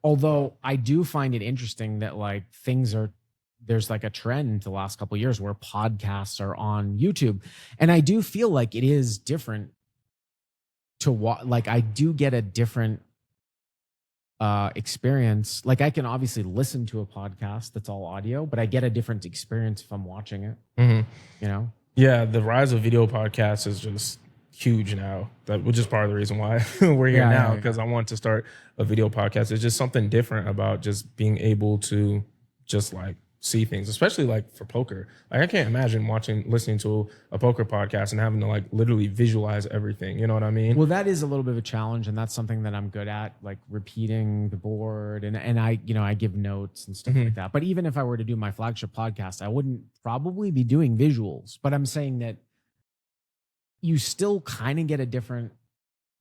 Although I do find it interesting that like there's like a trend the last couple of years where podcasts are on YouTube. And I do feel like it is different to watch. Like I do get a different experience. Like I can obviously listen to a podcast that's all audio, but I get a different experience if I'm watching it. You know? Yeah, the rise of video podcasts is just huge now. Which is part of the reason why we're here now, because I want to start a video podcast. It's just something different about just being able to just like see things, especially like for poker. Like I can't imagine listening to a poker podcast and having to like literally visualize everything. You know what I mean? Well, that is a little bit of a challenge, and that's something that I'm good at, like repeating the board, and I I give notes and stuff like that. But even if I were to do my flagship podcast, I wouldn't probably be doing visuals. But I'm saying that you still kind of get a different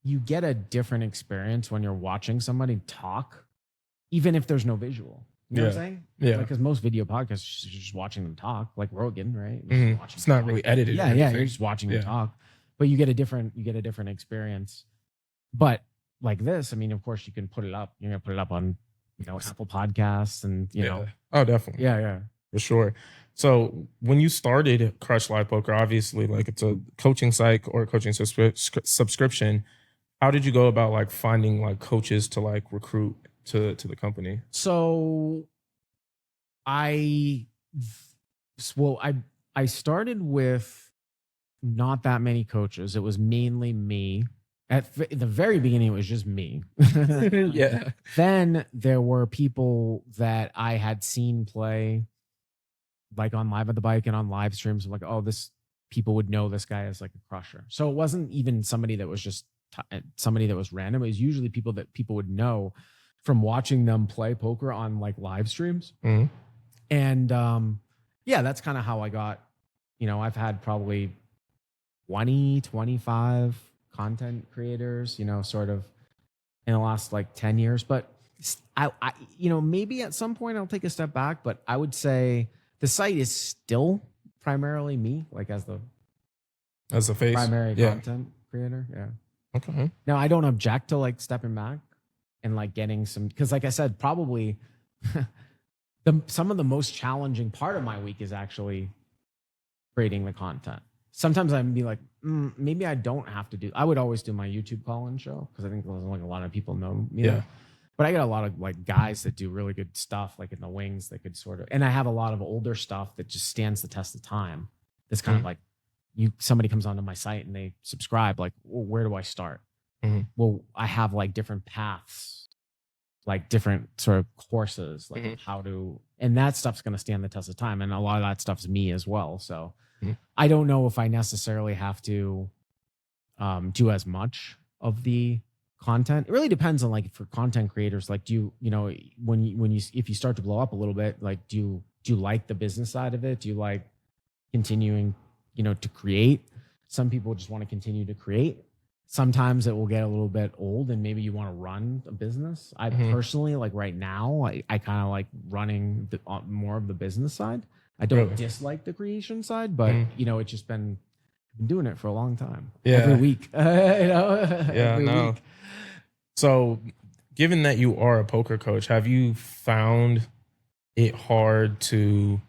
experience when you're watching somebody talk, even if there's no visual. You know what I'm saying? Yeah. Because most video podcasts, you're just watching them talk, like Rogan, right? It's not really edited. Yeah, you're just watching them talk, but you get a different experience. But like this, I mean, of course, you can put it up. You're gonna put it up on, Apple Podcasts, and you know. Oh, definitely. Yeah, for sure. So when you started Crush Live Poker, obviously, like it's a coaching site or a coaching subscription. How did you go about like finding like coaches to like recruit to the company? So I started with not that many coaches. It was mainly me. At the very beginning, it was just me. Yeah. Then there were people that I had seen play, like on Live at the Bike and on live streams. I'm like, oh, people would know this guy as like a crusher. So it wasn't even somebody that was just somebody that was random. It was usually people that people would know from watching them play poker on like live streams. And that's kind of how I got, I've had probably 25 content creators, sort of in the last like 10 years. But I maybe at some point I'll take a step back, but I would say the site is still primarily me, like as the face, primary content creator. Yeah. Okay. Now I don't object to like stepping back and like getting some, because like I said, probably some of the most challenging part of my week is actually creating the content. Sometimes I'd be like, maybe I don't have to I would always do my YouTube call-in show, because I think like a lot of people know me. Yeah. But I got a lot of like guys that do really good stuff, like in the wings, that could sort of, and I have a lot of older stuff that just stands the test of time. It's kind of like somebody comes onto my site and they subscribe, like, well, where do I start? Well, I have like different paths, like different sort of courses, like how to, and that stuff's going to stand the test of time. And a lot of that stuff's me as well. So I don't know if I necessarily have to do as much of the content. It really depends on, like, for content creators, like, do you, if you start to blow up a little bit, like, do you like the business side of it? Do you like continuing, to create? Some people just want to continue to create. Sometimes it will get a little bit old and maybe you want to run a business. I personally, like right now, I kind of like running more of the business side. I don't dislike the creation side, but it's just been doing it for a long time. Every week. Every week. So given that you are a poker coach, have you found it hard to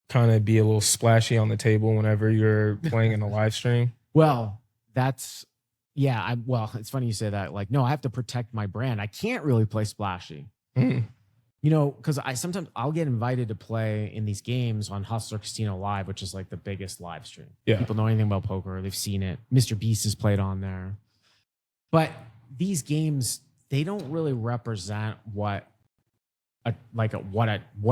kind of be a little splashy on the table whenever you're playing in a live stream? Well, it's funny you say that. Like, no, I have to protect my brand. I can't really play splashy. Because sometimes I'll get invited to play in these games on Hustler Casino Live, which is like the biggest live stream. Yeah. People know anything about poker, they've seen it. Mr. Beast has played on there. But these games, they don't really represent what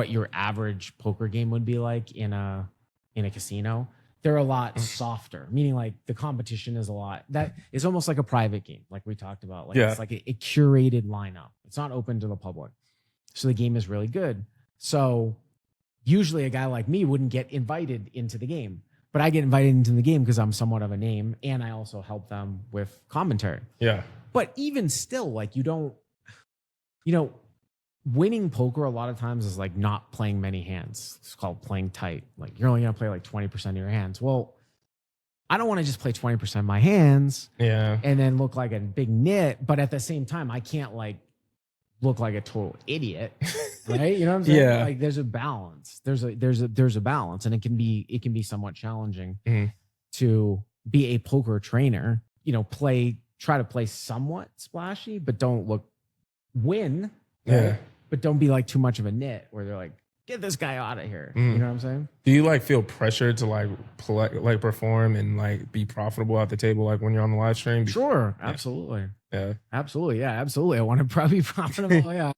your average poker game would be like in a casino. They're a lot softer, meaning like the competition is a lot. That is almost like a private game, like we talked about. Like it's like a curated lineup. It's not open to the public. So the game is really good. So usually a guy like me wouldn't get invited into the game, but I get invited into the game because I'm somewhat of a name, and I also help them with commentary. Yeah. But even still, like, winning poker a lot of times is like not playing many hands. It's called playing tight. Like, you're only going to play like 20% of your hands. Well, I don't want to just play 20% of my hands and then look like a big nit. But at the same time, I can't like look like a total idiot, right? You know what I'm saying? Yeah. Like there's a balance. There's a balance, and it can be somewhat challenging to be a poker trainer. You know, try to play somewhat splashy, but don't win. Right? Yeah. But don't be like too much of a nit where they're like, get this guy out of here. You know what I'm saying? Do you like feel pressure to like perform and like be profitable at the table, like when you're on the live stream? Sure. Absolutely. Yeah. Absolutely. Yeah, absolutely. I want to probably be profitable. Yeah.